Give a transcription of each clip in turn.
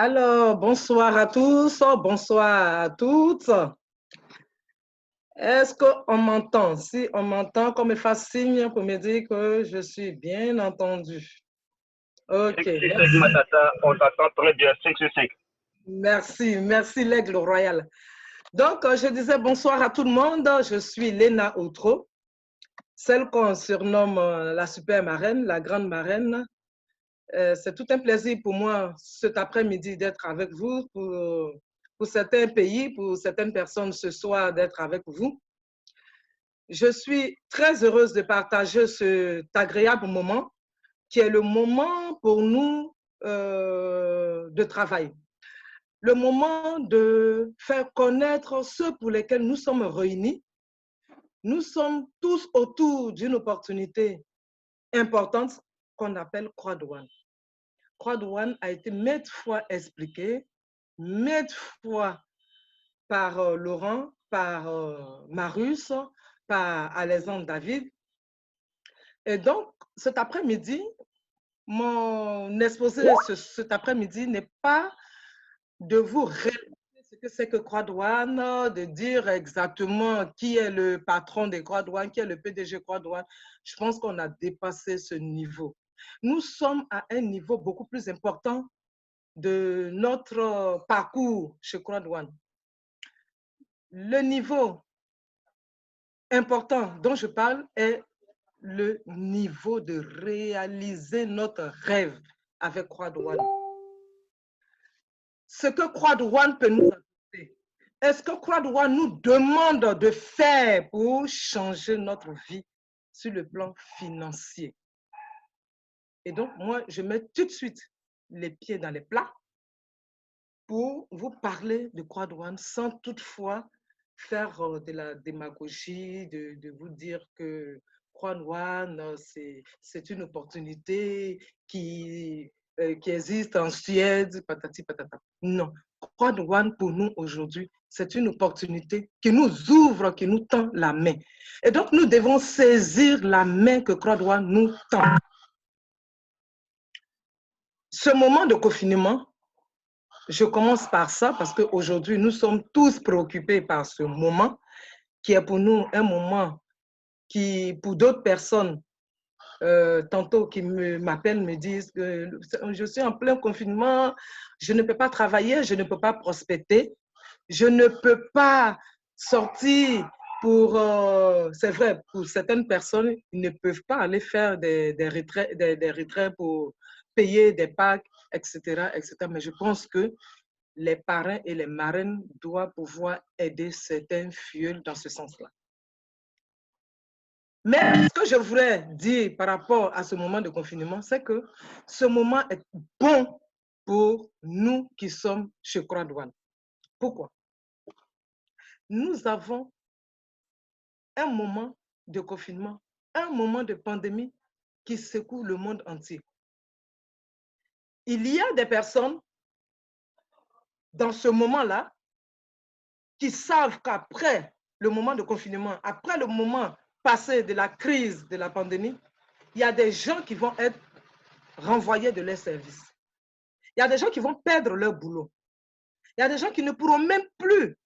Alors, bonsoir à tous, bonsoir à toutes. Est-ce qu'on m'entend? Si on m'entend, qu'on me fasse signe pour me dire que je suis bien entendu. Ok, 5 sur 5, merci. Matata, on t'attend très bien, 5 sur 5. Merci l'Aigle Royal. Donc, je disais bonsoir à tout le monde. Je suis Léna Outreau, celle qu'on surnomme la super marraine, la grande marraine. C'est tout un plaisir pour moi cet après-midi d'être avec vous, pour certains pays, pour certaines personnes ce soir d'être avec vous. Je suis très heureuse de partager cet agréable moment qui est le moment pour nous de travail. Le moment de faire connaître ceux pour lesquels nous sommes réunis. Nous sommes tous autour d'une opportunité importante qu'on appelle Croix-Douane. Croix-Douane a été maintes fois expliqué, maintes fois par Laurent, par Marius, par Alexandre David. Et donc, cet après-midi, mon exposé cet après-midi n'est pas de vous répéter ce que c'est que Croix-Douane, de dire exactement qui est le patron des Croix-Douane, qui est le PDG Croix-Douane. Je pense qu'on a dépassé ce niveau. Nous sommes à un niveau beaucoup plus important de notre parcours chez Croix-Douane. Le niveau important dont je parle est le niveau de réaliser notre rêve avec Croix-Douane. Ce que Croix-Douane peut nous apporter. Est-ce que Croix-Douane nous demande de faire pour changer notre vie sur le plan financier? Et donc, moi, je mets tout de suite les pieds dans les plats pour vous parler de Croix-Douane sans toutefois faire de la démagogie, de vous dire que Croix-Douane, c'est une opportunité qui existe en Suède, patati patata. Non, Croix-Douane pour nous aujourd'hui, c'est une opportunité qui nous ouvre, qui nous tend la main. Et donc, nous devons saisir la main que Croix-Douane nous tend. Ce moment de confinement, je commence par ça parce qu'aujourd'hui, nous sommes tous préoccupés par ce moment qui est pour nous un moment qui, pour d'autres personnes, tantôt qui m'appellent, me disent que je suis en plein confinement, je ne peux pas travailler, je ne peux pas prospecter, je ne peux pas sortir pour, c'est vrai, pour certaines personnes, ils ne peuvent pas aller faire des retraits pour payer des packs, etc., etc. Mais je pense que les parrains et les marraines doivent pouvoir aider certains fioles dans ce sens-là. Mais ce que je voudrais dire par rapport à ce moment de confinement, c'est que ce moment est bon pour nous qui sommes chez Croix-Douane. Pourquoi? Nous avons un moment de confinement, un moment de pandémie qui secoue le monde entier. Il y a des personnes dans ce moment-là qui savent qu'après le moment de confinement, après le moment passé de la crise de la pandémie, il y a des gens qui vont être renvoyés de leur service. Il y a des gens qui vont perdre leur boulot. Il y a des gens qui ne pourront même plus,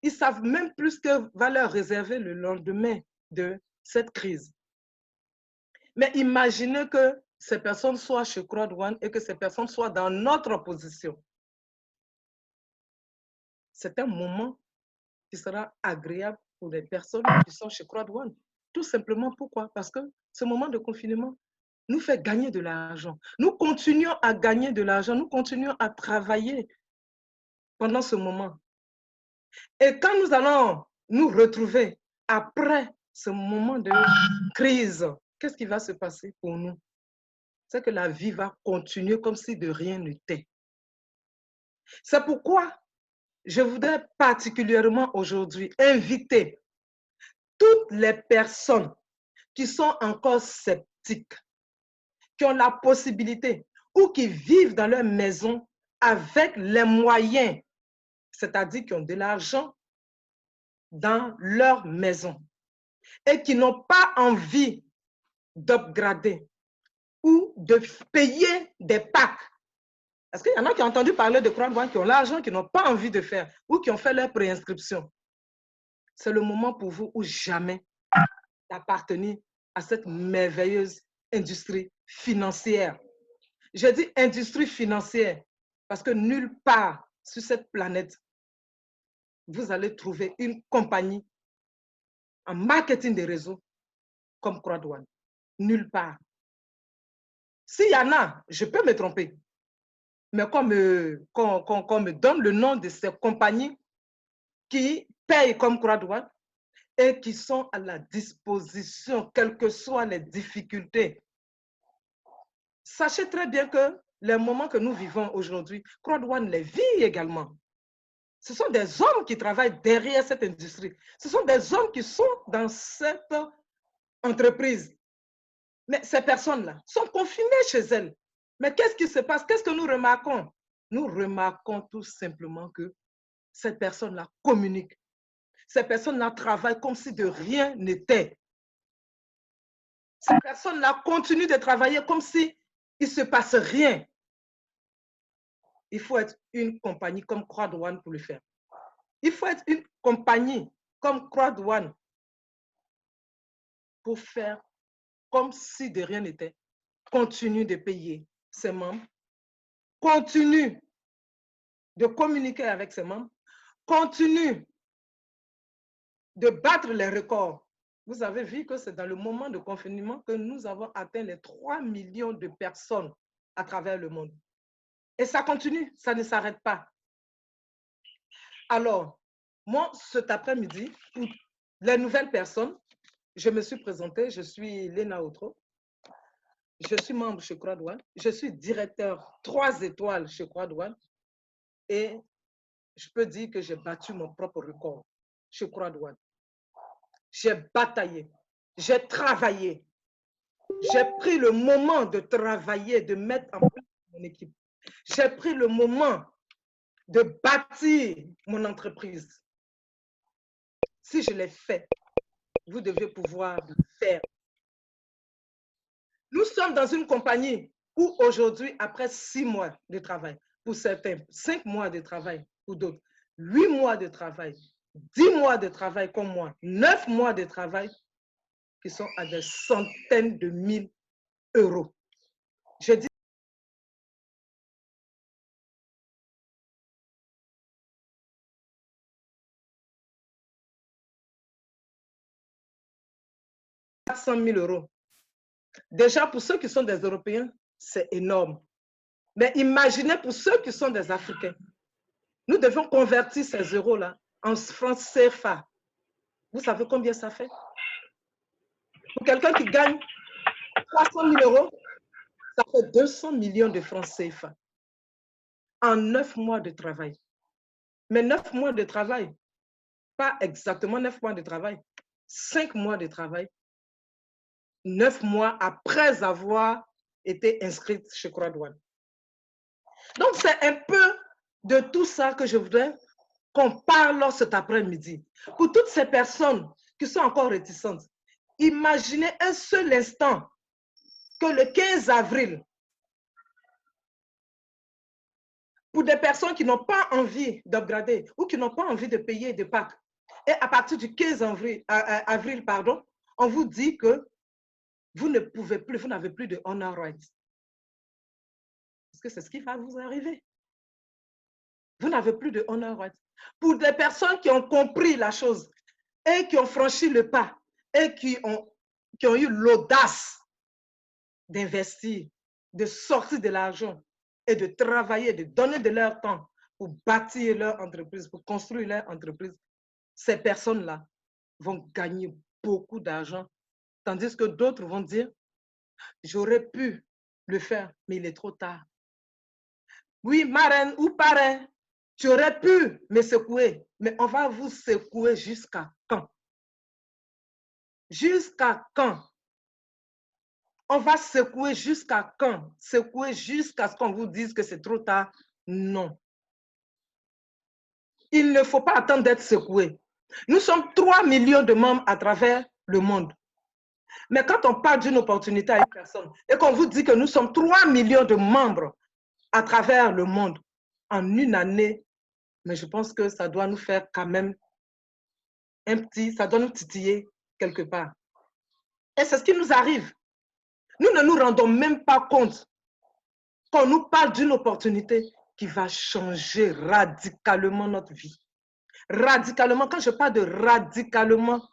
ils ne savent même plus ce que va leur réserver le lendemain de cette crise. Mais imaginez que ces personnes soient chez Croix-Douane et que ces personnes soient dans notre position. C'est un moment qui sera agréable pour les personnes qui sont chez Croix-Douane. Tout simplement pourquoi? Parce que ce moment de confinement nous fait gagner de l'argent. Nous continuons à gagner de l'argent, nous continuons à travailler pendant ce moment. Et quand nous allons nous retrouver après ce moment de crise, qu'est-ce qui va se passer pour nous? C'est que la vie va continuer comme si de rien n'était. C'est pourquoi je voudrais particulièrement aujourd'hui inviter toutes les personnes qui sont encore sceptiques, qui ont la possibilité ou qui vivent dans leur maison avec les moyens, c'est-à-dire qui ont de l'argent dans leur maison et qui n'ont pas envie d'upgrader ou de payer des packs Parce qu'il y en a qui ont entendu parler de Croix-Douane, qui ont l'argent, qui n'ont pas envie de faire, ou qui ont fait leur préinscription. C'est le moment pour vous ou jamais d'appartenir à cette merveilleuse industrie financière. Je dis industrie financière parce que nulle part sur cette planète, vous allez trouver une compagnie en marketing des réseaux comme Croix-Douane. Nulle part. S'il y en a, je peux me tromper. Mais qu'on me donne le nom de ces compagnies qui payent comme Croix-Douane et qui sont à la disposition, quelles que soient les difficultés. Sachez très bien que les moments que nous vivons aujourd'hui, Croix-Douane les vit également. Ce sont des hommes qui travaillent derrière cette industrie. Ce sont des hommes qui sont dans cette entreprise. Mais ces personnes-là sont confinées chez elles. Mais qu'est-ce qui se passe? Qu'est-ce que nous remarquons? Nous remarquons tout simplement que ces personnes-là communiquent. Ces personnes-là travaillent comme si de rien n'était. Ces personnes-là continuent de travailler comme si il ne se passe rien. Il faut être une compagnie comme Croix-Douane pour le faire. Il faut être une compagnie comme Croix-Douane pour faire comme si de rien n'était. Continue de payer ses membres, continue de communiquer avec ses membres, continue de battre les records. Vous avez vu que c'est dans le moment de confinement que nous avons atteint les 3 millions de personnes à travers le monde. Et ça continue, ça ne s'arrête pas. Alors, moi, cet après-midi, pour les nouvelles personnes, je me suis présentée, je suis Léna Outreau. Je suis membre chez Croix-Douane. Je suis directeur 3 étoiles chez Croix-Douane. Et je peux dire que j'ai battu mon propre record chez Croix-Douane. J'ai bataillé, j'ai travaillé. J'ai pris le moment de travailler, de mettre en place mon équipe. J'ai pris le moment de bâtir mon entreprise. Si je l'ai fait, vous devez pouvoir le faire. Nous sommes dans une compagnie où aujourd'hui, après 6 mois de travail, pour certains, 5 mois de travail pour d'autres, 8 mois de travail, 10 mois de travail comme moi, 9 mois de travail qui sont à des centaines de mille euros. Je dis $400 000. Déjà, pour ceux qui sont des Européens, c'est énorme. Mais imaginez pour ceux qui sont des Africains. Nous devons convertir ces euros-là en francs CFA. Vous savez combien ça fait? Pour quelqu'un qui gagne 300 000 euros, ça fait 200 millions de francs CFA en 9 mois de travail. Mais 9 mois de travail, pas exactement 9 mois de travail, 5 mois de travail, 9 mois après avoir été inscrite chez Croix-Douane. Donc, c'est un peu de tout ça que je voudrais qu'on parle cet après-midi. Pour toutes ces personnes qui sont encore réticentes, imaginez un seul instant que le 15 avril, pour des personnes qui n'ont pas envie d'upgrader ou qui n'ont pas envie de payer de Pâques, et à partir du 15 avril, on vous dit que vous ne pouvez plus, vous n'avez plus de honor rights. Parce que c'est ce qui va vous arriver. Vous n'avez plus de honor rights. Pour des personnes qui ont compris la chose et qui ont franchi le pas et qui ont eu l'audace d'investir, de sortir de l'argent et de travailler, de donner de leur temps pour bâtir leur entreprise, pour construire leur entreprise, ces personnes-là vont gagner beaucoup d'argent, tandis que d'autres vont dire, j'aurais pu le faire, mais il est trop tard. Oui, marraine ou parrain, tu aurais pu me secouer, mais on va vous secouer jusqu'à quand? Jusqu'à quand? On va secouer jusqu'à quand? Secouer jusqu'à ce qu'on vous dise que c'est trop tard? Non. Il ne faut pas attendre d'être secoué. Nous sommes 3 millions de membres à travers le monde. Mais quand on parle d'une opportunité à une personne et qu'on vous dit que nous sommes 3 millions de membres à travers le monde en une année, mais je pense que ça doit nous faire quand même ça doit nous titiller quelque part. Et c'est ce qui nous arrive. Nous ne nous rendons même pas compte qu'on nous parle d'une opportunité qui va changer radicalement notre vie. Radicalement, quand je parle de radicalement,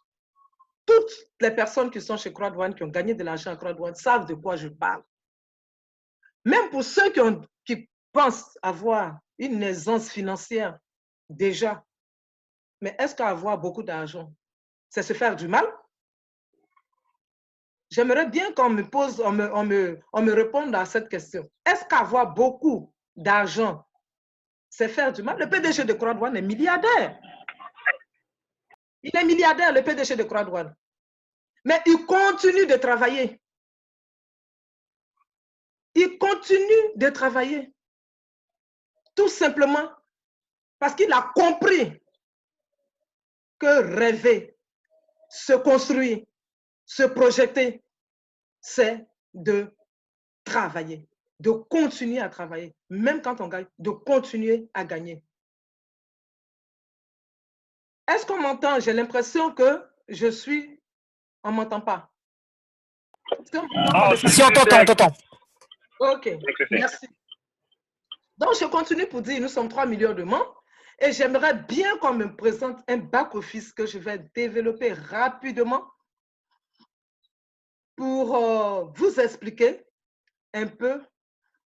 toutes les personnes qui sont chez Croix-Douane, qui ont gagné de l'argent à Croix-Douane, savent de quoi je parle. Même pour ceux qui pensent avoir une aisance financière déjà, mais est-ce qu'avoir beaucoup d'argent, c'est se faire du mal? J'aimerais bien qu'on me pose, on me réponde à cette question. Est-ce qu'avoir beaucoup d'argent, c'est faire du mal? Le PDG de Croix-Douane est milliardaire. Il est milliardaire, le PDG de Croix-Douane. Mais il continue de travailler. Il continue de travailler. Tout simplement parce qu'il a compris que rêver, se construire, se projeter, c'est de travailler, de continuer à travailler, même quand on gagne, de continuer à gagner. Est-ce qu'on m'entend? J'ai l'impression que je suis... On ne m'entend pas. Si, on t'entend, on t'entend. Ok, merci. Donc, je continue pour dire, nous sommes 3 millions de membres et j'aimerais bien qu'on me présente un back-office que je vais développer rapidement pour vous expliquer un peu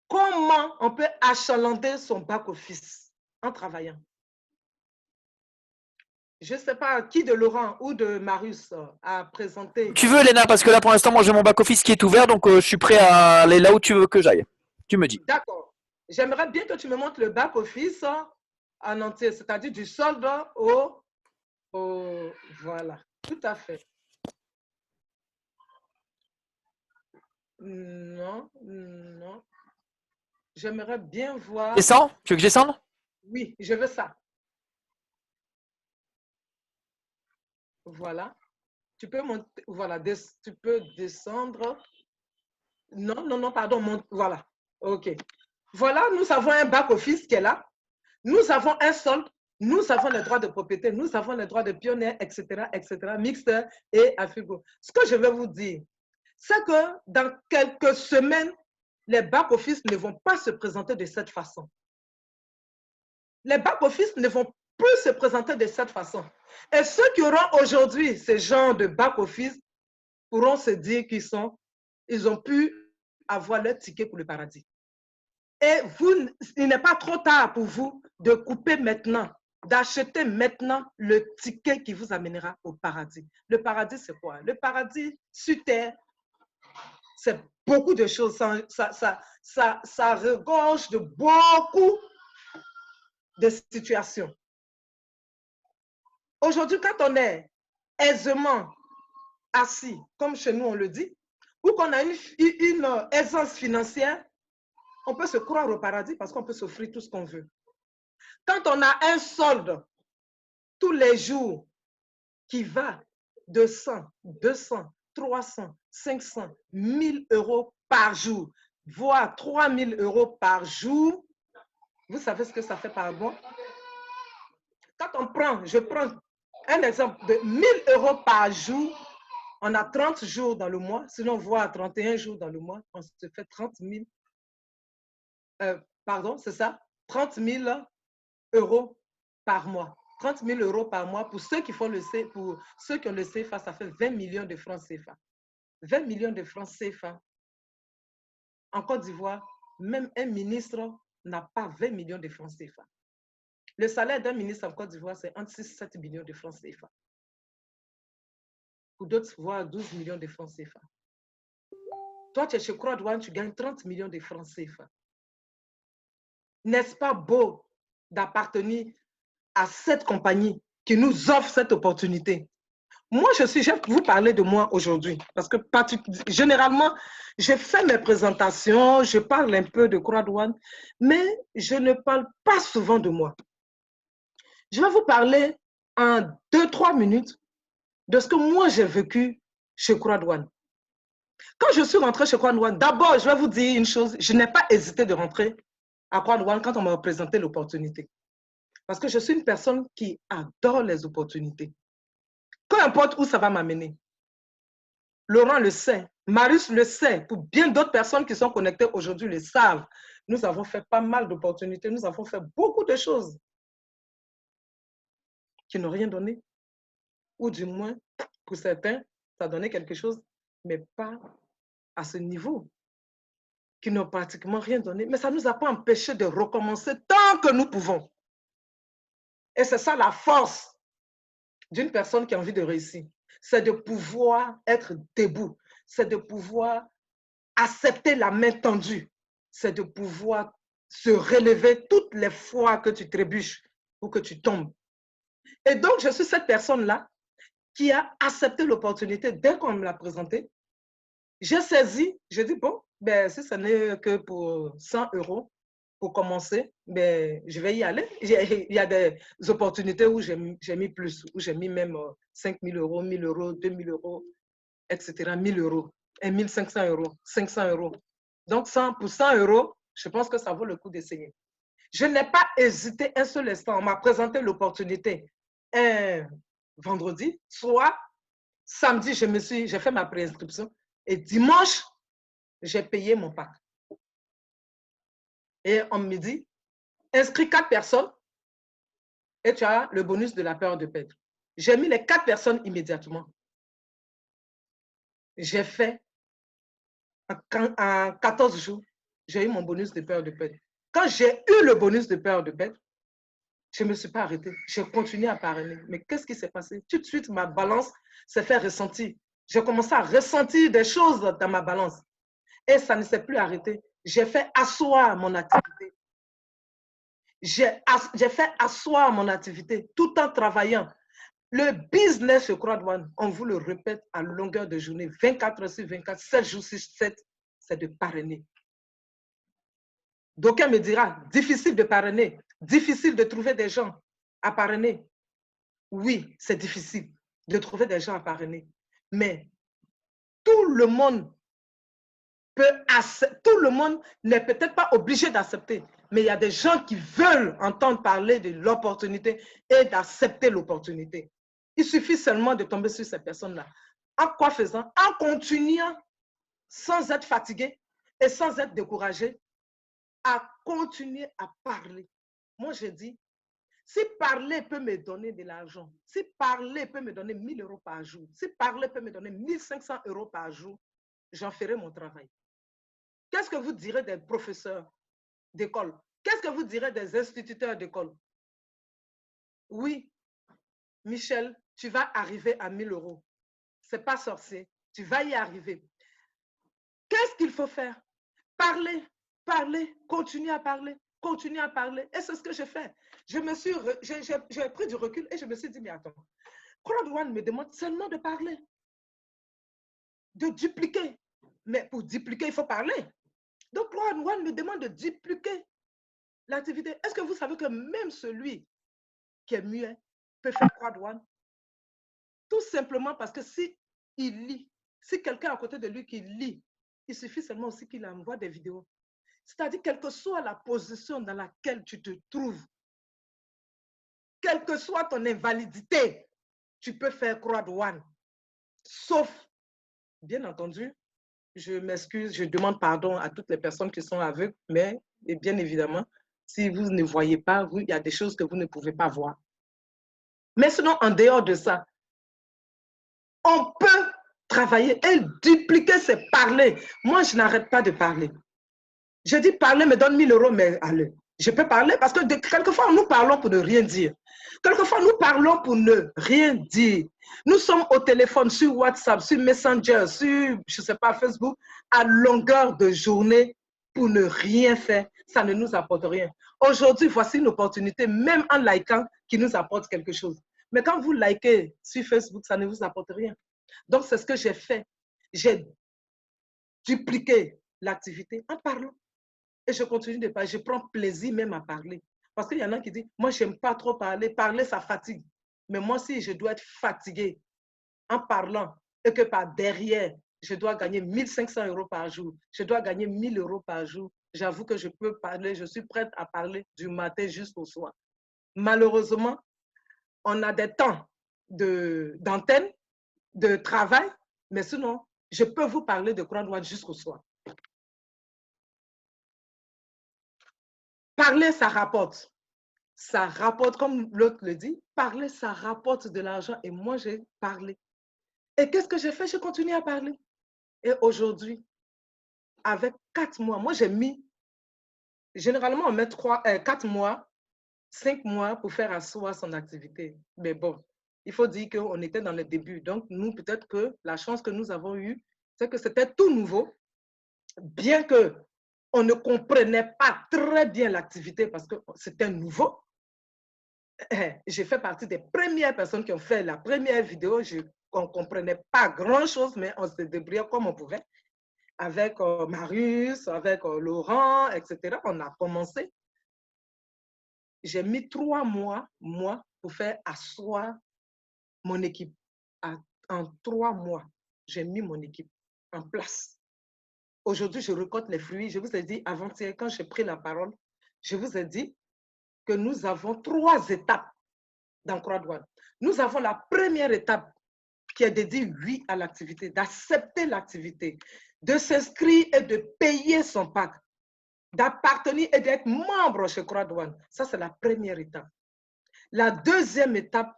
comment on peut achalanter son back-office en travaillant. Je ne sais pas qui de Laurent ou de Marius a présenté. Tu veux, Léna, parce que là, pour l'instant, moi, j'ai mon back-office qui est ouvert, donc je suis prêt à aller là où tu veux que j'aille. Tu me dis. D'accord. J'aimerais bien que tu me montres le back-office en entier, c'est-à-dire du solde au... Voilà, tout à fait. Non, non. J'aimerais bien voir... Descends? Tu veux que je descende? Oui, je veux ça. Voilà. Tu peux monter, voilà, tu peux descendre. Non, non, non, pardon, voilà. OK. Voilà, nous avons un back-office qui est là. Nous avons un solde. Nous avons les droits de propriété. Nous avons les droits de pionniers, etc., mixte et Afigo. Ce que je vais vous dire, c'est que dans quelques semaines, les back-office ne vont pas se présenter de cette façon. Les back-office ne vont plus se présenter de cette façon. Et ceux qui auront aujourd'hui ce genre de back-office pourront se dire ils ont pu avoir leur ticket pour le paradis. Et il n'est pas trop tard pour vous de couper maintenant, d'acheter maintenant le ticket qui vous amènera au paradis. Le paradis, c'est quoi? Le paradis sur terre, c'est beaucoup de choses. Ça regorge de beaucoup de situations. Aujourd'hui, quand on est aisément assis, comme chez nous on le dit, ou qu'on a une aisance financière, on peut se croire au paradis parce qu'on peut s'offrir tout ce qu'on veut. Quand on a un solde tous les jours qui va de 100, 200, 300, 500, 1000 euros par jour, voire 3000 euros par jour, vous savez ce que ça fait par mois? Quand je prends un exemple de 1000 euros par jour, on a 30 jours dans le mois, sinon on voit 31 jours dans le mois, on se fait 30 000, pardon, c'est ça, 30 000 euros par mois. 30 000 euros par mois pour ceux qui font pour ceux qui ont le CFA, ça fait 20 millions de francs CFA. 20 millions de francs CFA. En Côte d'Ivoire, même un ministre n'a pas 20 millions de francs CFA. Le salaire d'un ministre en Côte d'Ivoire, c'est entre 6 et 7 millions de francs CFA. Pour d'autres, voire 12 millions de francs CFA. Toi, tu es chez Croix-Douane, tu gagnes 30 millions de francs CFA. N'est-ce pas beau d'appartenir à cette compagnie qui nous offre cette opportunité? Moi, je vais vous parler de moi aujourd'hui parce que généralement, je fais mes présentations, je parle un peu de Croix-Douane, mais je ne parle pas souvent de moi. Je vais vous parler en 2-3 minutes de ce que moi j'ai vécu chez Croix-Douane. Quand je suis rentrée chez Croix-Douane, d'abord, je vais vous dire une chose, je n'ai pas hésité de rentrer à Croix-Douane quand on m'a présenté l'opportunité. Parce que je suis une personne qui adore les opportunités. Peu importe où ça va m'amener. Laurent le sait, Marius le sait, pour bien d'autres personnes qui sont connectées aujourd'hui le savent. Nous avons fait pas mal d'opportunités, nous avons fait beaucoup de choses qui n'ont rien donné. Ou du moins, pour certains, ça a donné quelque chose, mais pas à ce niveau, qui n'ont pratiquement rien donné. Mais ça ne nous a pas empêché de recommencer tant que nous pouvons. Et c'est ça la force d'une personne qui a envie de réussir. C'est de pouvoir être debout. C'est de pouvoir accepter la main tendue. C'est de pouvoir se relever toutes les fois que tu trébuches ou que tu tombes. Et donc, je suis cette personne-là qui a accepté l'opportunité dès qu'on me l'a présentée. J'ai saisi, j'ai dit, bon, ben, si ce n'est que pour 100 € pour commencer, ben, je vais y aller. Il y a des opportunités où j'ai mis plus, où j'ai mis même 5 000 €, 1 000 €, 2 000 €, etc., 1 000 €, 1 500 €, 500 €. Donc, pour 100 €, je pense que ça vaut le coup d'essayer. Je n'ai pas hésité un seul instant. On m'a présenté l'opportunité un vendredi, soit samedi, j'ai fait ma préinscription et dimanche, j'ai payé mon pack. Et on me dit, inscris 4 personnes et tu as le bonus de la peur de perdre. J'ai mis les 4 personnes immédiatement. J'ai fait, en 14 jours, j'ai eu mon bonus de peur de perdre. Quand j'ai eu le bonus de peur de perdre, je ne me suis pas arrêtée. J'ai continué à parrainer. Mais qu'est-ce qui s'est passé? Tout de suite, ma balance s'est fait ressentir. J'ai commencé à ressentir des choses dans ma balance. Et ça ne s'est plus arrêté. J'ai fait asseoir mon activité. J'ai fait asseoir mon activité tout en travaillant. Le business sur Croix-Douane, on vous le répète à longueur de journée, 24 heures sur 24, 7 jours sur 7, c'est de parrainer. D'aucuns me dira, difficile de parrainer, difficile de trouver des gens à parrainer. Oui, c'est difficile de trouver des gens à parrainer. Mais tout le monde n'est peut-être pas obligé d'accepter, mais il y a des gens qui veulent entendre parler de l'opportunité et d'accepter l'opportunité. Il suffit seulement de tomber sur ces personnes-là. En quoi faisant? En continuant sans être fatigué et sans être découragé, à continuer à parler. Moi, je dis, si parler peut me donner de l'argent, si parler peut me donner 1 000 € par jour, si parler peut me donner 1 500 € par jour, j'en ferai mon travail. Qu'est-ce que vous direz des professeurs d'école? Qu'est-ce que vous direz des instituteurs d'école? Oui, Michel, tu vas arriver à 1 000 €. Ce n'est pas sorcier. Tu vas y arriver. Qu'est-ce qu'il faut faire? Parler, parler, continuer à parler, continuer à parler. Et c'est ce que j'ai fait. J'ai pris du recul et je me suis dit, mais attends, Croix-Douane me demande seulement de parler, de dupliquer. Mais pour dupliquer, il faut parler. Donc, Croix-Douane me demande de dupliquer l'activité. Est-ce que vous savez que même celui qui est muet peut faire Croix-Douane? Tout simplement parce que si il lit, si quelqu'un à côté de lui qui lit, il suffit seulement aussi qu'il envoie des vidéos. C'est-à-dire, quelle que soit la position dans laquelle tu te trouves, quelle que soit ton invalidité, tu peux faire Croix-Douane. Sauf, bien entendu, je m'excuse, je demande pardon à toutes les personnes qui sont aveugles, mais et bien évidemment, si vous ne voyez pas, il y a des choses que vous ne pouvez pas voir. Mais sinon, en dehors de ça, on peut travailler et dupliquer, c'est parler. Moi, je n'arrête pas de parler. Je dis parler me donne 1 000 €, mais allez, je peux parler parce que quelquefois, nous parlons pour ne rien dire. Quelquefois, nous parlons pour ne rien dire. Nous sommes au téléphone, sur WhatsApp, sur Messenger, sur, je ne sais pas, Facebook, à longueur de journée pour ne rien faire. Ça ne nous apporte rien. Aujourd'hui, voici une opportunité, même en likant, qui nous apporte quelque chose. Mais quand vous likez sur Facebook, ça ne vous apporte rien. Donc, c'est ce que j'ai fait. J'ai dupliqué l'activité en parlant. Et je continue de parler. Je prends plaisir même à parler. Parce qu'il y en a qui disent, moi, je n'aime pas trop parler. Parler, ça fatigue. Mais moi, si je dois être fatiguée en parlant et que par derrière, je dois gagner 1 500 € par jour, je dois gagner 1 000 € par jour, j'avoue que je peux parler, je suis prête à parler du matin jusqu'au soir. Malheureusement, on a des temps d'antenne, de travail, mais sinon, je peux vous parler de Croix-Rouge jusqu'au soir. Parler, ça rapporte. Ça rapporte, comme l'autre le dit, parler, ça rapporte de l'argent. Et moi, j'ai parlé. Et qu'est-ce que j'ai fait? J'ai continué à parler. Et aujourd'hui, avec 4 mois, moi, j'ai mis, généralement, on met 4 mois, 5 mois pour faire asseoir son activité. Mais bon, il faut dire qu'on était dans le début. Donc, nous, peut-être que la chance que nous avons eue, c'est que c'était tout nouveau. Bien que on ne comprenait pas très bien l'activité parce que c'était nouveau. J'ai fait partie des premières personnes qui ont fait la première vidéo. On ne comprenait pas grand-chose, mais on se débrouillait comme on pouvait. Avec Marius, avec Laurent, etc. On a commencé. J'ai mis 3 mois, moi, pour faire asseoir mon équipe. En 3 mois, j'ai mis mon équipe en place. Aujourd'hui, je récolte les fruits. Je vous ai dit avant-hier, quand j'ai pris la parole, je vous ai dit que nous avons 3 étapes dans Croix-Douane. Nous avons la première étape qui est de dire oui à l'activité, d'accepter l'activité, de s'inscrire et de payer son pack, d'appartenir et d'être membre chez Croix-Douane. Ça, c'est la première étape. La deuxième étape,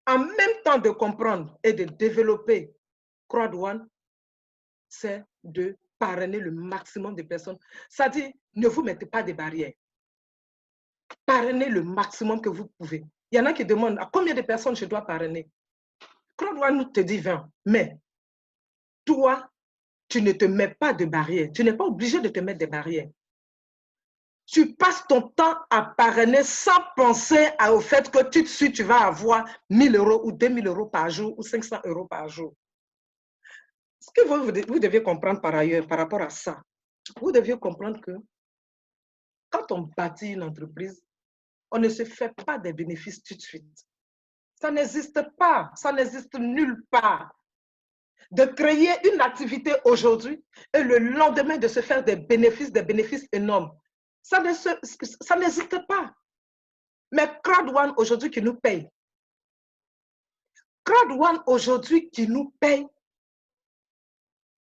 en même temps de comprendre et de développer Croix-Douane, c'est de parrainer le maximum de personnes. C'est-à-dire, ne vous mettez pas de barrières. Parrainez le maximum que vous pouvez. Il y en a qui demandent à combien de personnes je dois parrainer. Croix-Douane nous te dit 20, mais toi, tu ne te mets pas de barrières. Tu n'es pas obligé de te mettre des barrières. Tu passes ton temps à parrainer sans penser au fait que tout de suite, tu vas avoir 1 000 € ou 2 000 € par jour ou 500 € par jour. Ce que vous devez comprendre par ailleurs par rapport à ça, vous deviez comprendre que quand on bâtit une entreprise, on ne se fait pas des bénéfices tout de suite. Ça n'existe pas, ça n'existe nulle part. De créer une activité aujourd'hui et le lendemain de se faire des bénéfices énormes, ça n'existe pas. Mais Croix-Douane aujourd'hui qui nous paye, Croix-Douane aujourd'hui qui nous paye,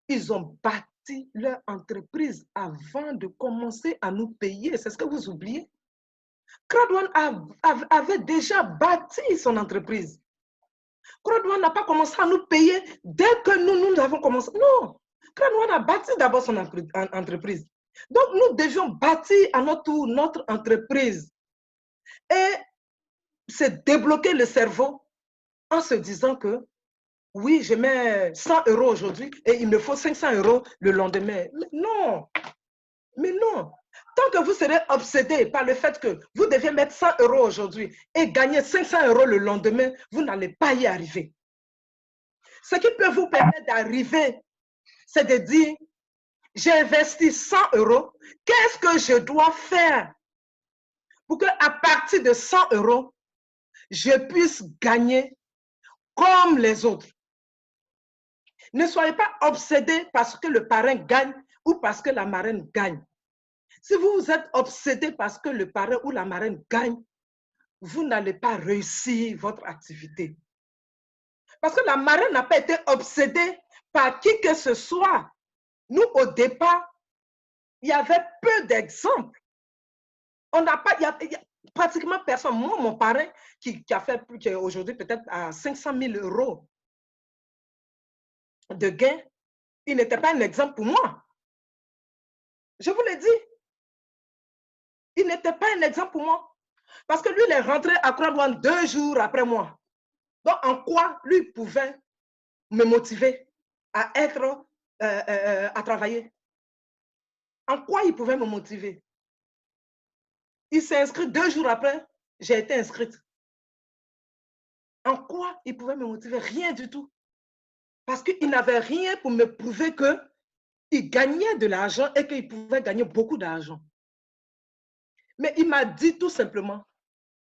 ils ont bâti leur entreprise avant de commencer à nous payer. C'est ce que vous oubliez. Croix-Douane avait déjà bâti son entreprise. Croix-Douane n'a pas commencé à nous payer dès que nous avons commencé. Non, Croix-Douane a bâti d'abord son entreprise. Donc, nous devions bâtir à notre tour notre entreprise et se débloquer le cerveau en se disant que oui, je mets 100 € aujourd'hui et il me faut 500 € le lendemain. Mais non, mais non. Tant que vous serez obsédé par le fait que vous deviez mettre 100 € aujourd'hui et gagner 500 € le lendemain, vous n'allez pas y arriver. Ce qui peut vous permettre d'arriver, c'est de dire, j'ai investi 100 €, qu'est-ce que je dois faire pour qu'à partir de 100 €, je puisse gagner comme les autres. Ne soyez pas obsédé parce que le parrain gagne ou parce que la marraine gagne. Si vous êtes obsédé parce que le parrain ou la marraine gagne, vous n'allez pas réussir votre activité. Parce que la marraine n'a pas été obsédée par qui que ce soit. Nous, au départ, il y avait peu d'exemples. On n'a pas, il y a pratiquement personne. Moi, mon parrain qui a fait plus qu'aujourd'hui peut-être à 500 000 € de gains, il n'était pas un exemple pour moi. Je vous l'ai dit. Il n'était pas un exemple pour moi. Parce que lui, il est rentré à Croix-Douane 2 jours après moi. Donc, en quoi lui pouvait me motiver à être, à travailler? En quoi il pouvait me motiver? Il s'est inscrit 2 jours après, j'ai été inscrite. En quoi il pouvait me motiver? Rien du tout. Parce qu'il n'avait rien pour me prouver qu'il gagnait de l'argent et qu'il pouvait gagner beaucoup d'argent. Mais il m'a dit tout simplement,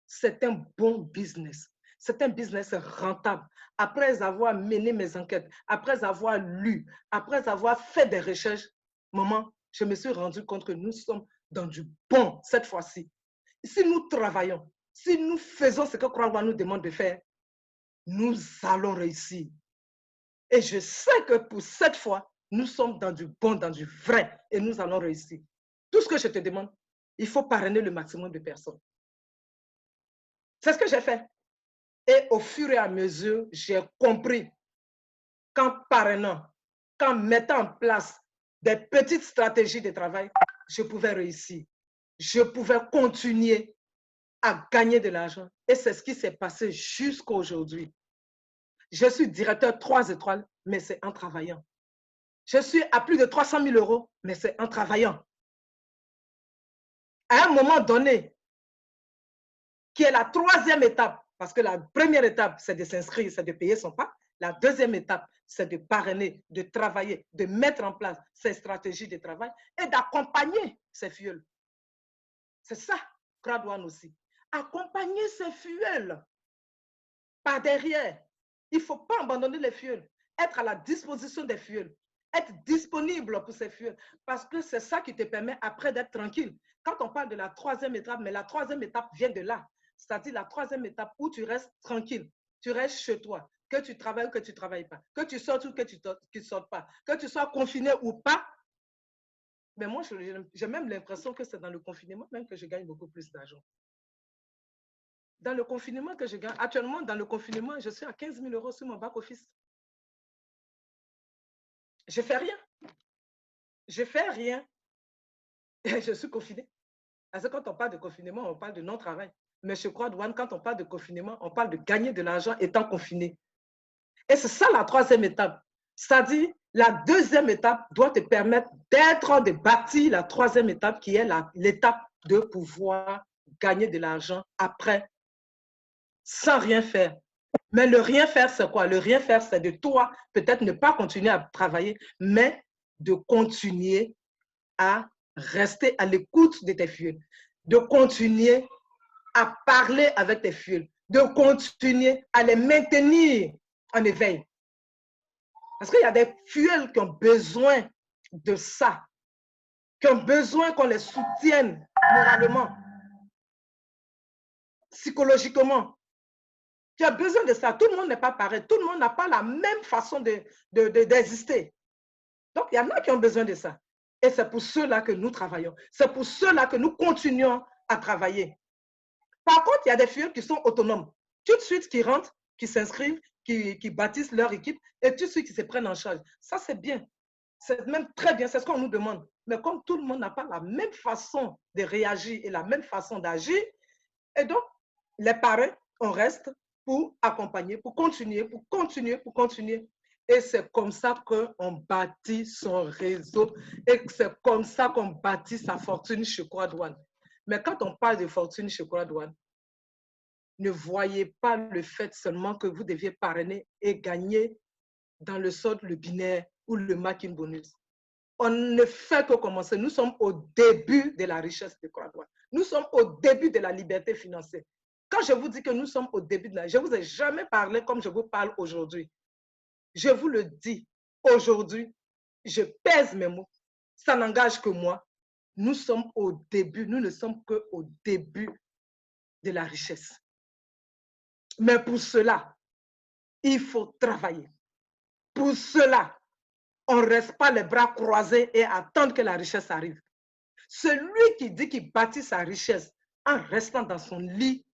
c'est un bon business. C'est un business rentable. Après avoir mené mes enquêtes, après avoir lu, après avoir fait des recherches, maman, je me suis rendu compte que nous sommes dans du bon cette fois-ci. Si nous travaillons, si nous faisons ce que Croix-Rouge nous demande de faire, nous allons réussir. Et je sais que pour cette fois, nous sommes dans du bon, dans du vrai, et nous allons réussir. Tout ce que je te demande, il faut parrainer le maximum de personnes. C'est ce que j'ai fait. Et au fur et à mesure, j'ai compris qu'en parrainant, qu'en mettant en place des petites stratégies de travail, je pouvais réussir. Je pouvais continuer à gagner de l'argent. Et c'est ce qui s'est passé jusqu'à aujourd'hui. Je suis directeur 3 étoiles, mais c'est en travaillant. Je suis à plus de 300 000 euros, mais c'est en travaillant. À un moment donné, qui est la troisième étape, parce que la première étape, c'est de s'inscrire, c'est de payer son pas. La deuxième étape, c'est de parrainer, de travailler, de mettre en place ces stratégies de travail et d'accompagner ces fuels. C'est ça, Croix-Douane aussi. Accompagner ces fuels par derrière. Il ne faut pas abandonner les fuels. Être à la disposition des fuels. Être disponible pour ces fuels. Parce que c'est ça qui te permet après d'être tranquille. Quand on parle de la troisième étape, mais la troisième étape vient de là. C'est-à-dire la troisième étape où tu restes tranquille. Tu restes chez toi. Que tu travailles ou que tu ne travailles pas. Que tu sortes ou que tu ne sortes pas. Que tu sois confiné ou pas. Mais moi, j'ai même l'impression que c'est dans le confinement même que je gagne beaucoup plus d'argent. Dans le confinement que je gagne, actuellement, dans le confinement, je suis à 15 000 euros sur mon back-office. Je ne fais rien. Je ne fais rien. Et je suis confiné. Parce que quand on parle de confinement, on parle de non-travail. Mais chez Croix-Douane, quand on parle de confinement, on parle de gagner de l'argent étant confiné. Et c'est ça la troisième étape. C'est-à-dire, la deuxième étape doit te permettre de bâtir la troisième étape qui est l'étape de pouvoir gagner de l'argent après, sans rien faire. Mais le rien faire, c'est quoi? Le rien faire, c'est de toi, peut-être ne pas continuer à travailler, mais de continuer à rester à l'écoute de tes fuels, de continuer à parler avec tes fuels, de continuer à les maintenir en éveil. Parce qu'il y a des fuels qui ont besoin de ça, qui ont besoin qu'on les soutienne moralement, psychologiquement. Tu as besoin de ça. Tout le monde n'est pas pareil. Tout le monde n'a pas la même façon d'exister. Donc, il y en a qui ont besoin de ça. Et c'est pour cela que nous travaillons. C'est pour cela que nous continuons à travailler. Par contre, il y a des fuels qui sont autonomes. Tout de suite, qui rentrent, qui s'inscrivent, qui bâtissent leur équipe et tout de suite, qui se prennent en charge. Ça, c'est bien. C'est même très bien. C'est ce qu'on nous demande. Mais comme tout le monde n'a pas la même façon de réagir et la même façon d'agir, et donc, les parrains, on reste pour accompagner, pour continuer, pour continuer, pour continuer. Et c'est comme ça qu'on bâtit son réseau et c'est comme ça qu'on bâtit sa fortune chez Croix-Douane. Mais quand on parle de fortune chez Croix-Douane, ne voyez pas le fait seulement que vous deviez parrainer et gagner dans le solde, le binaire ou le marking bonus. On ne fait que commencer. Nous sommes au début de la richesse de Croix-Douane. Nous sommes au début de la liberté financière. Quand je vous dis que nous sommes au début de la... Je ne vous ai jamais parlé comme je vous parle aujourd'hui. Je vous le dis aujourd'hui. Je pèse mes mots. Ça n'engage que moi. Nous sommes au début. Nous ne sommes qu'au début de la richesse. Mais pour cela, il faut travailler. Pour cela, on ne reste pas les bras croisés et attendre que la richesse arrive. Celui qui dit qu'il bâtit sa richesse en restant dans son lit,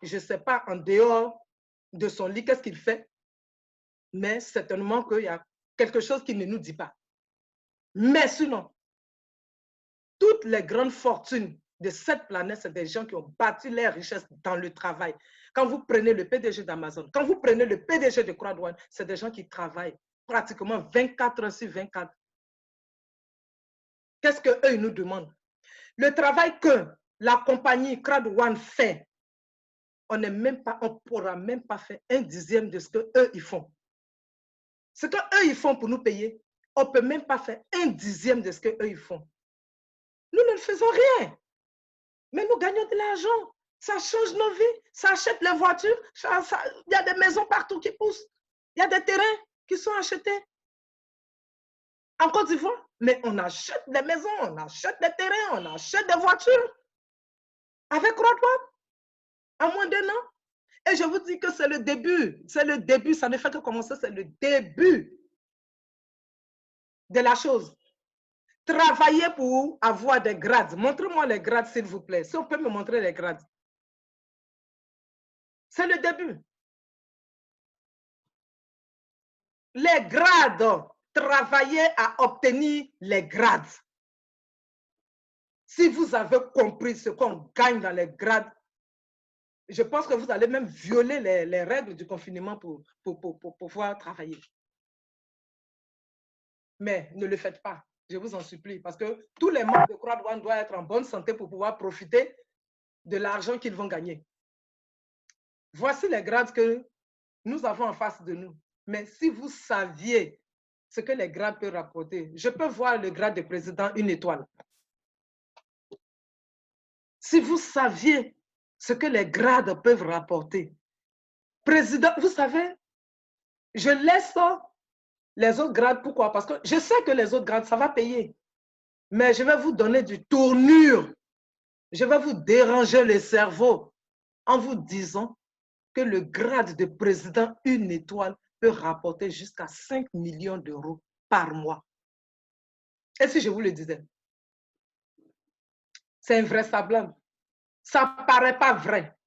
je ne sais pas en dehors de son lit, qu'est-ce qu'il fait, mais certainement qu'il y a quelque chose qu'il ne nous dit pas. Mais sinon, toutes les grandes fortunes de cette planète, c'est des gens qui ont bâti leur richesse dans le travail. Quand vous prenez le PDG d'Amazon, quand vous prenez le PDG de Croix-Douane, c'est des gens qui travaillent pratiquement 24 heures sur 24. Qu'est-ce qu'eux nous demandent? Le travail que la compagnie Croix-Douane fait, on ne pourra même pas faire 1/10 de ce qu'eux ils font. Ce qu'eux ils font pour nous payer, on ne peut même pas faire 1/10 de ce qu'eux ils font. Nous ne faisons rien. Mais nous gagnons de l'argent. Ça change nos vies. Ça achète les voitures. Il y a des maisons partout qui poussent. Il y a des terrains qui sont achetés. En Côte d'Ivoire, Mais on achète des maisons, on achète des terrains, on achète des voitures. Avec Croix Douane, en moins d'1 an. Et je vous dis que c'est le début. C'est le début, ça ne fait que commencer, c'est le début de la chose. Travaillez pour avoir des grades. Montrez-moi les grades, s'il vous plaît. Si on peut me montrer les grades. C'est le début. Les grades. Travaillez à obtenir les grades. Si vous avez compris ce qu'on gagne dans les grades, je pense que vous allez même violer les règles du confinement pour pouvoir travailler. Mais ne le faites pas, je vous en supplie, parce que tous les membres de Croix Douane doivent être en bonne santé pour pouvoir profiter de l'argent qu'ils vont gagner. Voici les grades que nous avons en face de nous. Mais si vous saviez ce que les grades peuvent rapporter, je peux voir le grade de président 1 étoile. Si vous saviez ce que les grades peuvent rapporter, président, vous savez, je laisse les autres grades. Pourquoi? Parce que je sais que les autres grades, ça va payer. Mais je vais vous donner du tournure. Je vais vous déranger le cerveau en vous disant que le grade de président 1 étoile peut rapporter jusqu'à 5 millions d'euros par mois. Et si je vous le disais? C'est invraisemblable. Ça ne paraît pas vrai.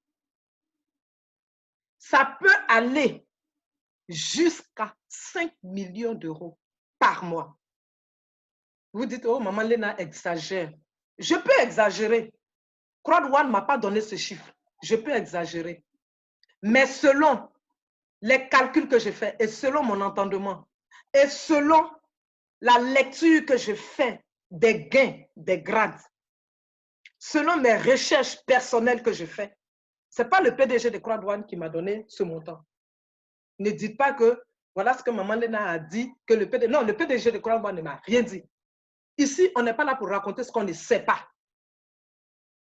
Ça peut aller jusqu'à 5 millions d'euros par mois. Vous dites, oh, maman Léna exagère. Je peux exagérer. Croix Douane ne m'a pas donné ce chiffre. Je peux exagérer. Mais selon les calculs que je fais et selon mon entendement et selon la lecture que je fais des gains, des grades, selon mes recherches personnelles que je fais, ce n'est pas le PDG de Croix Douane qui m'a donné ce montant. Ne dites pas que voilà ce que maman Léna a dit, que le PDG... Non, le PDG de Croix Douane ne m'a rien dit. Ici, on n'est pas là pour raconter ce qu'on ne sait pas.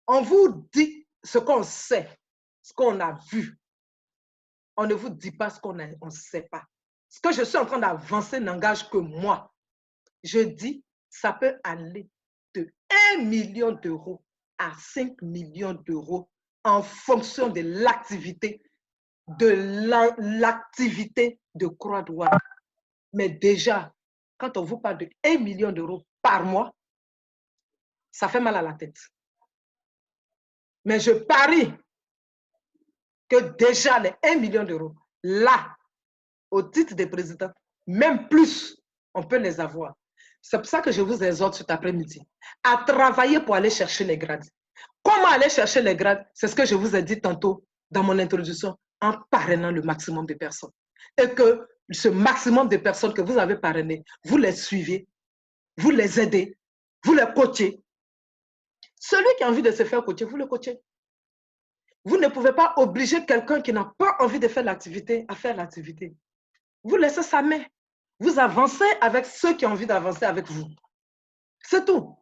On vous dit ce qu'on sait, ce qu'on a vu. On ne vous dit pas ce qu'on ne sait pas. Ce que je suis en train d'avancer n'engage que moi. Je dis, ça peut aller de 1 million d'euros à 5 millions d'euros en fonction de l'activité de Croix Douane. Mais déjà, quand on vous parle de 1 million d'euros par mois, ça fait mal à la tête. Mais je parie que déjà les 1 million d'euros, là, au titre des présidents, même plus, on peut les avoir. C'est pour ça que je vous exhorte cet après-midi à travailler pour aller chercher les grades. Comment aller chercher les grades? C'est ce que je vous ai dit tantôt dans mon introduction, en parrainant le maximum de personnes. Et que ce maximum de personnes que vous avez parrainées, vous les suivez, vous les aidez, vous les coachez. Celui qui a envie de se faire coacher, vous le coachez. Vous ne pouvez pas obliger quelqu'un qui n'a pas envie de faire l'activité à faire l'activité. Vous laissez sa main. Vous avancez avec ceux qui ont envie d'avancer avec vous. C'est tout.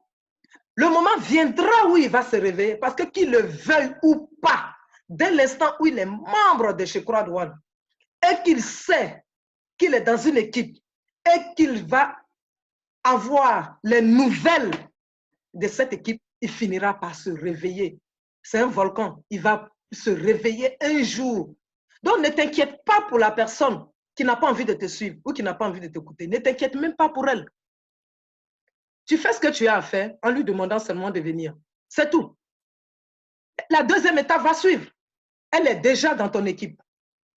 Le moment viendra où il va se réveiller parce que qu'il le veuille ou pas, dès l'instant où il est membre de chez Croix Douane et qu'il sait qu'il est dans une équipe et qu'il va avoir les nouvelles de cette équipe, il finira par se réveiller. C'est un volcan. Il va se réveiller un jour. Donc, ne t'inquiète pas pour la personne qui n'a pas envie de te suivre ou qui n'a pas envie de t'écouter. Ne t'inquiète même pas pour elle. Tu fais ce que tu as à faire en lui demandant seulement de venir. C'est tout. La deuxième étape va suivre. Elle est déjà dans ton équipe.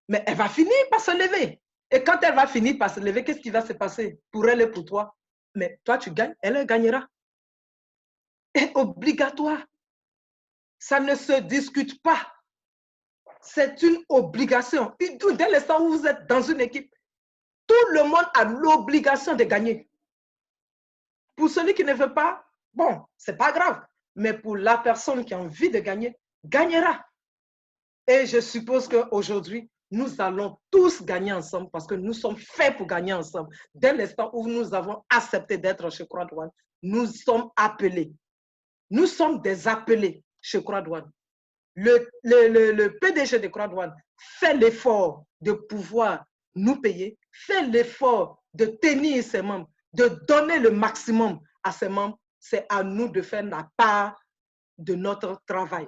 Mais elle va finir par se lever. Et quand elle va finir par se lever, qu'est-ce qui va se passer pour elle et pour toi? Mais toi, tu gagnes, elle gagnera. C'est obligatoire. Ça ne se discute pas. C'est une obligation. Dès l'instant où vous êtes dans une équipe, tout le monde a l'obligation de gagner. Pour celui qui ne veut pas, bon, c'est pas grave. Mais pour la personne qui a envie de gagner, gagnera. Et je suppose qu'aujourd'hui, nous allons tous gagner ensemble parce que nous sommes faits pour gagner ensemble. Dès l'instant où nous avons accepté d'être chez Croix Douane, nous sommes appelés. Nous sommes des appelés chez Croix Douane. Le PDG de Croix Douane fait l'effort de pouvoir nous payer, fait l'effort de tenir ses membres, de donner le maximum à ses membres, c'est à nous de faire la part de notre travail.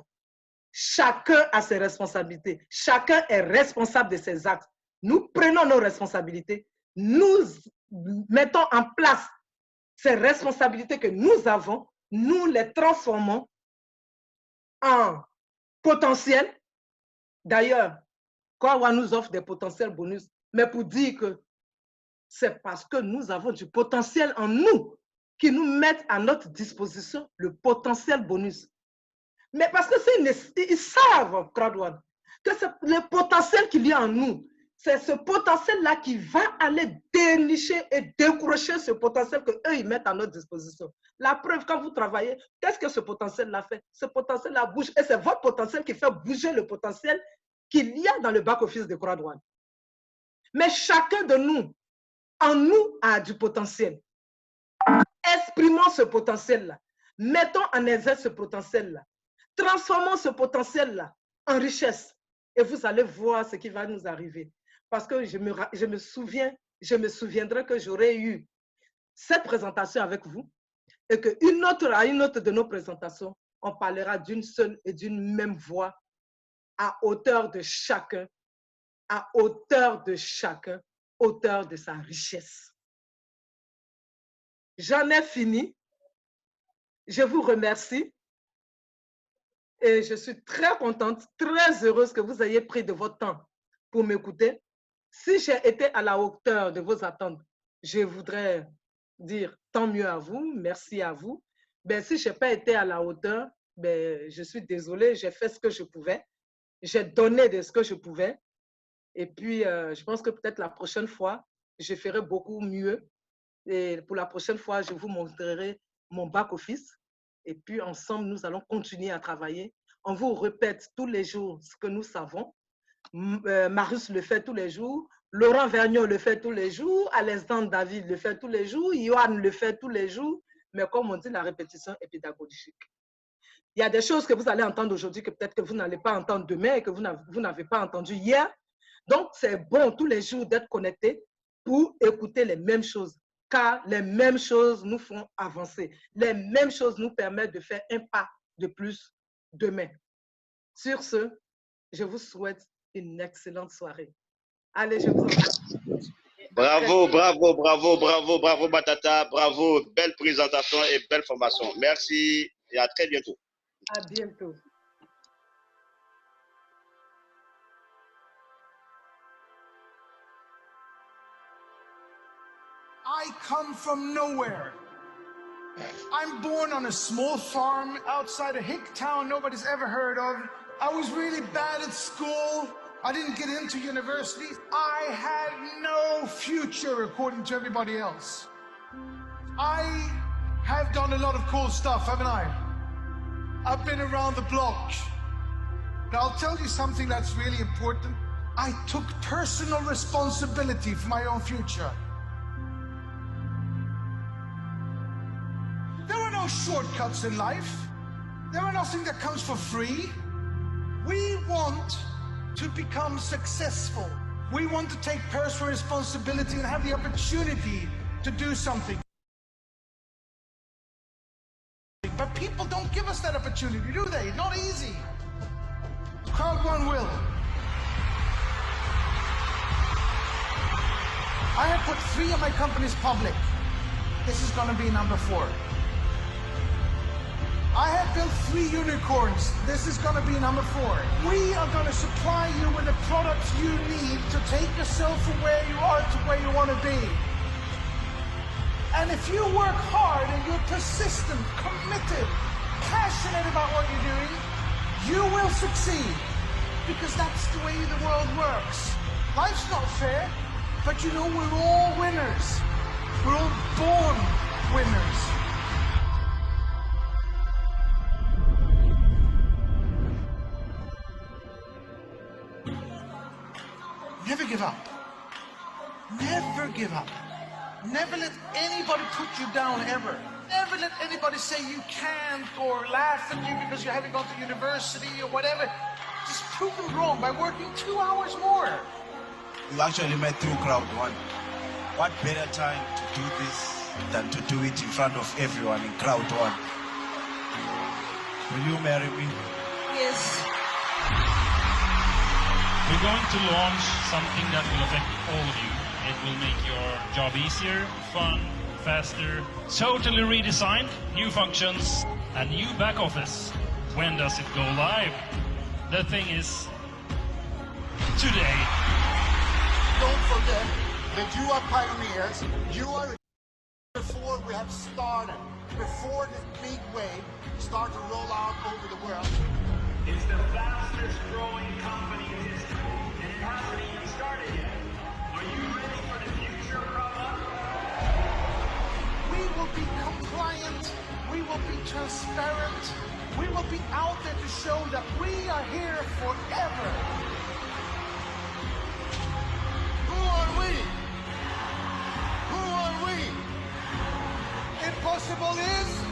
Chacun a ses responsabilités. Chacun est responsable de ses actes. Nous prenons nos responsabilités. Nous mettons en place ces responsabilités que nous avons. Nous les transformons en potentiel. D'ailleurs, Korwa nous offre des potentiels bonus, mais pour dire que c'est parce que nous avons du potentiel en nous qui nous mettent à notre disposition le potentiel bonus. Mais parce que ils savent, Crowdone, que c'est le potentiel qu'il y a en nous. C'est ce potentiel-là qui va aller dénicher et décrocher ce potentiel qu'eux, ils mettent à notre disposition. La preuve, quand vous travaillez, qu'est-ce que ce potentiel-là fait? Ce potentiel-là bouge et c'est votre potentiel qui fait bouger le potentiel qu'il y a dans le back-office de Crowdone. Mais chacun de nous, en nous, a du potentiel. Exprimons ce potentiel-là. Mettons en exergue ce potentiel-là. Transformons ce potentiel-là en richesse. Et vous allez voir ce qui va nous arriver. Parce que je me souviendrai que j'aurais eu cette présentation avec vous et qu'à une autre de nos présentations, on parlera d'une seule et d'une même voix à hauteur de chacun, à hauteur de chacun, hauteur de sa richesse. J'en ai fini. Je vous remercie. Et je suis très contente, très heureuse que vous ayez pris de votre temps pour m'écouter. Si j'ai été à la hauteur de vos attentes, je voudrais dire tant mieux à vous, merci à vous. Ben, si je n'ai pas été à la hauteur, ben, je suis désolée, j'ai fait ce que je pouvais. J'ai donné de ce que je pouvais. Et puis, je pense que peut-être la prochaine fois, je ferai beaucoup mieux. Et pour la prochaine fois, je vous montrerai mon back-office. Et puis, ensemble, nous allons continuer à travailler. On vous répète tous les jours ce que nous savons. Marius le fait tous les jours. Laurent Vergniaud le fait tous les jours. Alexandre David le fait tous les jours. Johan le fait tous les jours. Mais comme on dit, la répétition est pédagogique. Il y a des choses que vous allez entendre aujourd'hui que peut-être que vous n'allez pas entendre demain et que vous n'avez pas entendu hier. Donc, c'est bon tous les jours d'être connecté pour écouter les mêmes choses. Car les mêmes choses nous font avancer. Les mêmes choses nous permettent de faire un pas de plus demain. Sur ce, je vous souhaite une excellente soirée. Allez, je vous en prie. Bravo, bravo, bravo, bravo, bravo, Batata. Bravo, belle présentation et belle formation. Merci et à très bientôt. À bientôt. I come from nowhere. I'm born on a small farm outside a hick town nobody's ever heard of. I was really bad at school. I didn't get into university. I had no future according to everybody else. I have done a lot of cool stuff, haven't I? I've been around the block. Now I'll tell you something that's really important. I took personal responsibility for my own future. There are no shortcuts in life. There are nothing that comes for free. We want to become successful. We want to take personal responsibility and have the opportunity to do something. But people don't give us that opportunity, do they? Not easy. Crowd1 will. I have put 3 of my companies public. This is going to be number 4. I have built 3 unicorns. This is going to be number 4. We are going to supply you with the products you need to take yourself from where you are to where you want to be. And if you work hard and you're persistent, committed, passionate about what you're doing, you will succeed. Because that's the way the world works. Life's not fair, but you know we're all winners. We're all born winners. Never give up. Never give up. Never let anybody put you down, ever. Never let anybody say you can't or laugh at you because you haven't gone to university or whatever. Just prove them wrong by working 2 hours more. You actually met through Crowd1. What better time to do this than to do it in front of everyone in crowd one. Will you marry me? Yes. We're going to launch something that will affect all of you. It will make your job easier, fun, faster, totally redesigned, new functions, a new back office. When does it go live? The thing is, today. Don't forget that you are pioneers. You are before we have started, before this big wave start to roll out over the world. It's the fastest growing company in history, and it hasn't even started yet. Are you ready for the future, brother? We will be compliant. We will be transparent. We will be out there to show that we are here forever. Who are we? Who are we? Impossible is